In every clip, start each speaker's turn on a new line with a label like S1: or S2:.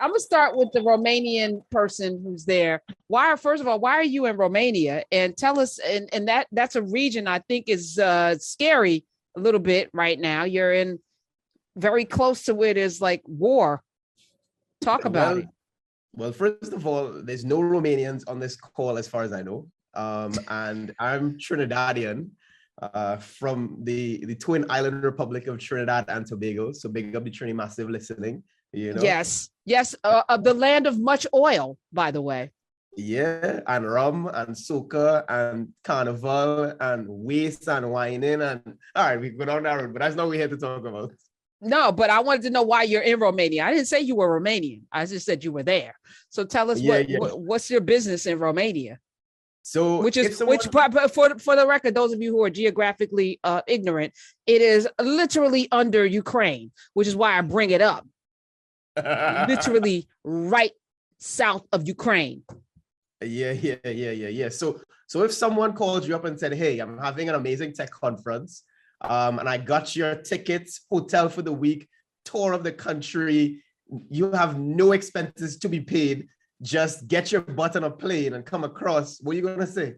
S1: I'm gonna start with the Romanian person who's there. First of all, why are you in Romania? And tell us, and that's a region I think is scary a little bit right now. You're in very close to where there's like war. Talk about
S2: Well,
S1: it.
S2: well, first of all, there's no Romanians on this call as far as I know. And I'm Trinidadian from the twin island republic of Trinidad and Tobago. So big up the Trini Massive listening, you know.
S1: Yes, yes, the land of much oil, by the way.
S2: Yeah, and rum and soca and carnival and waste and whining and all right, we go down that road, but that's not what we're here to talk about.
S1: No, but I wanted to know why you're in Romania. I didn't say you were Romanian. I just said you were there. So tell us what's your business in Romania?
S2: So
S1: for the record, those of you who are geographically ignorant, it is literally under Ukraine, which is why I bring it up. Literally right south of Ukraine.
S2: Yeah. So if someone called you up and said, "Hey, I'm having an amazing tech conference, and I got your tickets, hotel for the week, tour of the country, you have no expenses to be paid, just get your butt on a plane and come across," what are you gonna say?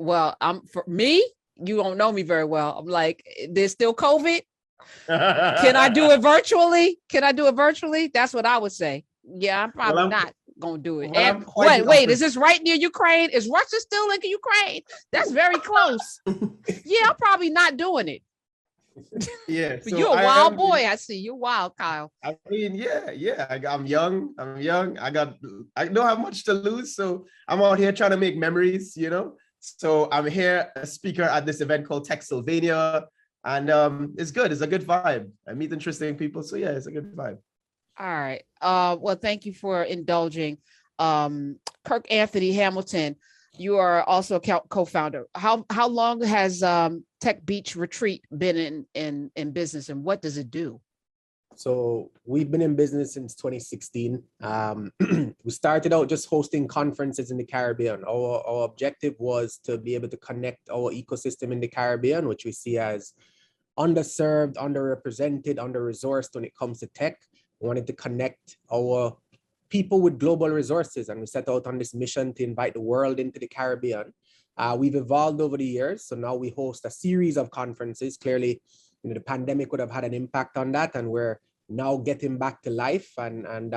S1: Well, for me, you don't know me very well. I'm like, there's still COVID. Can I do it virtually? That's what I would say. Yeah, I'm probably not gonna do it. And wait, is this right near Ukraine? Is Russia still in Ukraine? That's very close. Yeah, I'm probably not doing it.
S2: Yeah,
S1: so you're a wild boy. I see you're wild, Kyle.
S2: I mean, yeah. I'm young. I don't have much to lose, so I'm out here trying to make memories. You know, so I'm here, a speaker at this event called Tech Sylvania, and it's good. It's a good vibe. I meat interesting people, so yeah, it's a good vibe.
S1: All right. Well, thank you for indulging. Kirk Anthony-Hamilton, you are also a co-founder. How long has Tech Beach Retreat been in business, and what does it do?
S3: So we've been in business since 2016. We started out just hosting conferences in the Caribbean. Our objective was to be able to connect our ecosystem in the Caribbean, which we see as underserved, underrepresented, under-resourced when it comes to tech. We wanted to connect our people with global resources, and we set out on this mission to invite the world into the Caribbean. We've evolved over the years, so now we host a series of conferences. Clearly, the pandemic would have had an impact on that, and we're now getting back to life and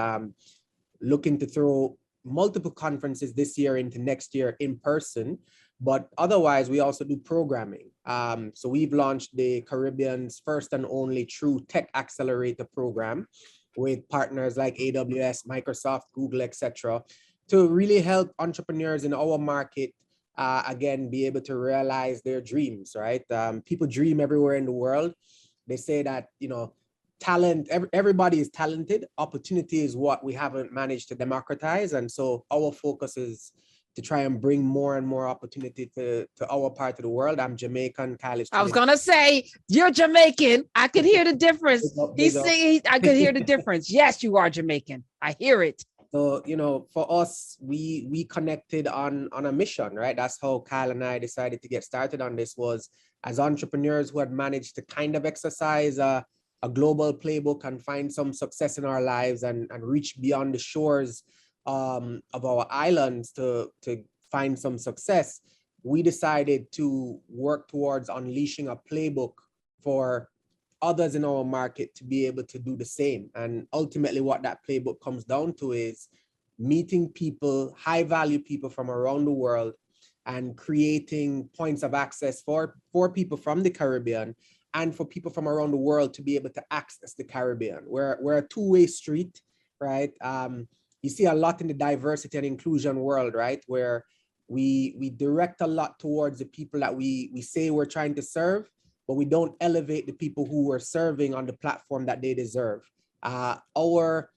S3: looking to throw multiple conferences this year into next year in person. But otherwise, we also do programming. So we've launched the Caribbean's first and only true tech accelerator program with partners like AWS, Microsoft, Google, etc., to really help entrepreneurs in our market again, be able to realize their dreams, right? People dream everywhere in the world. They say that, talent, everybody is talented. Opportunity is what we haven't managed to democratize. And so our focus is to try and bring more and more opportunity to our part of the world. I'm Jamaican, Kyle is Trinidad.
S1: I was gonna say, you're Jamaican. I could hear the difference. He's singing, I could hear the difference. Yes, you are Jamaican. I hear it.
S3: So, for us, we connected on a mission, right? That's how Kyle and I decided to get started on this, was as entrepreneurs who had managed to kind of exercise a global playbook and find some success in our lives and reach beyond the shores of our islands to find some success. We decided to work towards unleashing a playbook for others in our market to be able to do the same. And ultimately what that playbook comes down to is meeting people, high value people from around the world, and creating points of access for people from the Caribbean and for people from around the world to be able to access the Caribbean. We're a two-way street, right? You see a lot in the diversity and inclusion world, right? Where we direct a lot towards the people that we say we're trying to serve, but we don't elevate the people who we're serving on the platform that they deserve. Our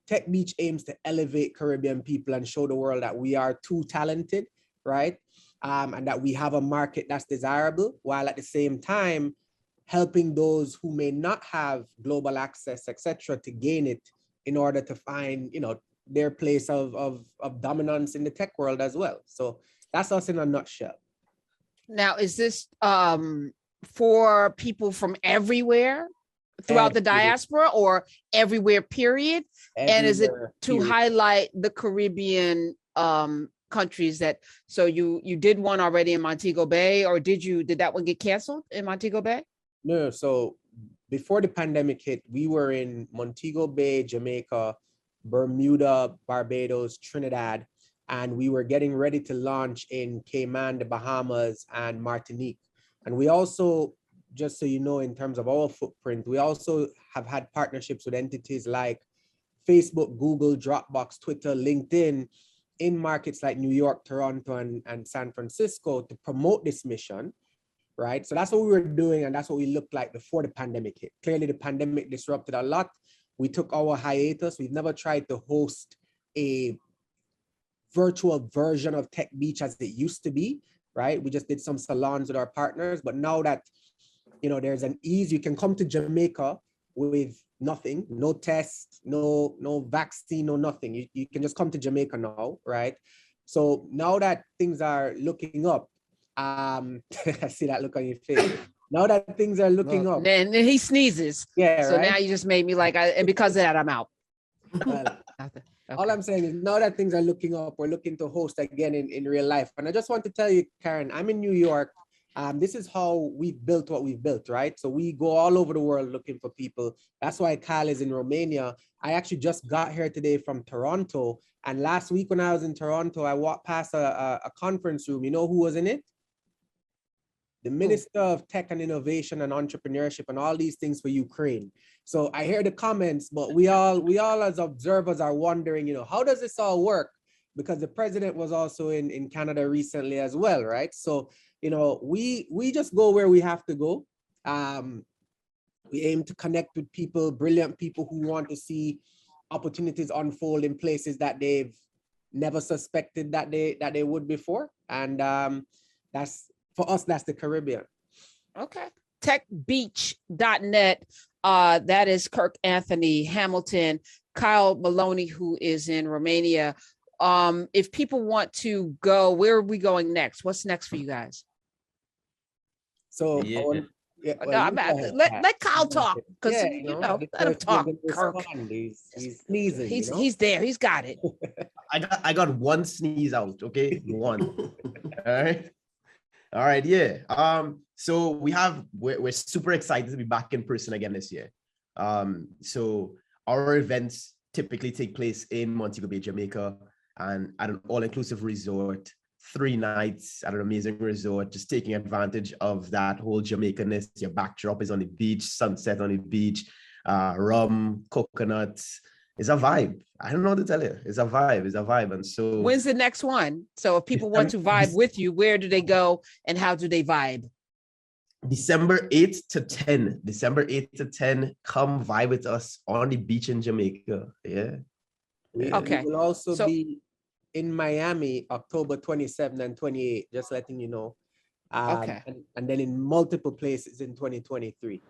S3: Tech Beach aims to elevate Caribbean people and show the world that we are too talented, right? And that we have a market that's desirable, while at the same time, helping those who may not have global access, etc., to gain it in order to find, their place of dominance in the tech world as well. So that's us in a nutshell.
S1: Now, is this for people from everywhere? throughout the diaspora or everywhere, period? And is it
S3: Everywhere,
S1: to
S3: period.
S1: highlight the Caribbean countries that, so you did one already in Montego Bay, or did that one get canceled in Montego Bay?
S3: No, so before the pandemic hit, we were in Montego Bay, Jamaica, Bermuda, Barbados, Trinidad, and we were getting ready to launch in Cayman, the Bahamas, and Martinique. And we also, just so you know, in terms of our footprint, we also have had partnerships with entities like Facebook, Google, Dropbox, Twitter, LinkedIn, in markets like New York, Toronto, and San Francisco to promote this mission, right? So that's what we were doing, and that's what we looked like before the pandemic hit. Clearly, the pandemic disrupted a lot. We took our hiatus. We've never tried to host a virtual version of Tech Beach as it used to be, right? We just did some salons with our partners, but now that, there's an ease, you can come to Jamaica with nothing, no test, no vaccine, no nothing. You can just come to Jamaica now, right? So now that things are looking up, I see that look on your face. Now that things are looking up.
S1: And then he sneezes.
S3: Yeah,
S1: so
S3: right?
S1: now you just made me like, and because of that, I'm out.
S3: Well,
S1: Okay.
S3: all I'm saying is now that things are looking up, we're looking to host again in real life. And I just want to tell you, Karen, I'm in New York. This is how we've built what we've built, right? So we go all over the world looking for people. That's why Kyle is in Romania. I actually just got here today from Toronto. And last week when I was in Toronto, I walked past a conference room. You know who was in it? The Minister of Tech and Innovation and Entrepreneurship and all these things for Ukraine. So I hear the comments, but we all as observers are wondering, how does this all work? Because the president was also in Canada recently as well, right? So, we just go where we have to go. We aim to connect with people, brilliant people who want to see opportunities unfold in places that they've never suspected that they would before. And for us, that's the Caribbean.
S1: Okay. Techbeach.net. That is Kirk Anthony-Hamilton, Kyle Maloney, who is in Romania. If people want to go, where are we going next? What's next for you guys?
S3: So
S1: let Kyle talk, because let him talk. Kirk.
S3: He's sneezing.
S1: He's there. He's got it.
S2: I got one sneeze out. Okay, one. All right. Yeah. So we're super excited to be back in person again this year. So our events typically take place in Montego Bay, Jamaica, and at an all-inclusive resort, 3 nights at an amazing resort, just taking advantage of that whole Jamaican-ness. Your backdrop is on the beach, sunset on the beach, rum, coconuts. It's a vibe. I don't know what to tell you. It's a vibe. And so
S1: when's the next one? So if people want to vibe with you, where do they go and how do they vibe?
S2: December 8th to 10. December 8th to 10. Come vibe with us on the beach in Jamaica. Yeah.
S1: Okay.
S3: We will also be in Miami, October 27th and 28th, just letting you know.
S1: Okay.
S3: And then in multiple places in 2023.